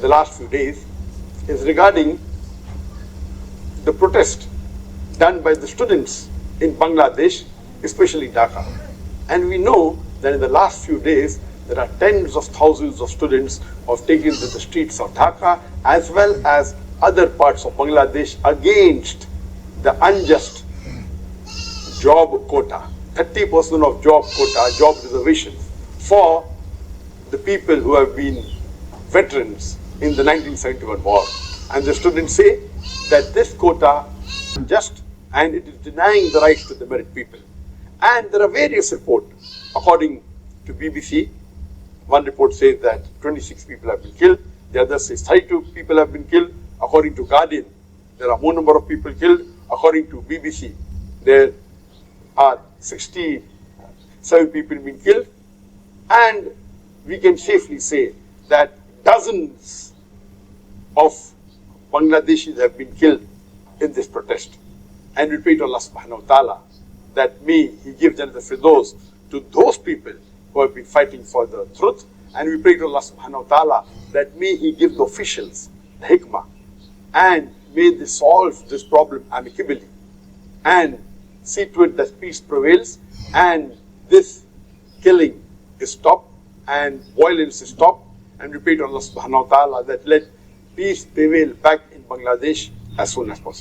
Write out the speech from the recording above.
the last few days is regarding the protest done by the students in Bangladesh, especially Dhaka. And we know that in the last few days, there are tens of thousands of students who have taken to the streets of Dhaka as well as other parts of Bangladesh against the unjust job quota, 30% of job quota, job reservation for the people who have been veterans in the 1971 war. And the students say that this quota is unjust and it is denying the rights to the merit people. And there are various reports. According to BBC, one report says that 26 people have been killed, the other says 32 people have been killed. According to Guardian, there are more number of people killed. According to BBC, there are 67 people being killed. And we can safely say that dozens of Bangladeshis have been killed in this protest. And we pray to Allah subhanahu wa ta'ala that may He give Jannat al-Firdaus to those people who have been fighting for the truth. And we pray to Allah subhanahu wa ta'ala that may He give the officials the hikmah and may they solve this problem amicably and see to it that peace prevails and this killing is stopped and violence is stopped. And we pray to Allah subhanahu wa ta'ala that let peace prevail back in Bangladesh as soon as possible.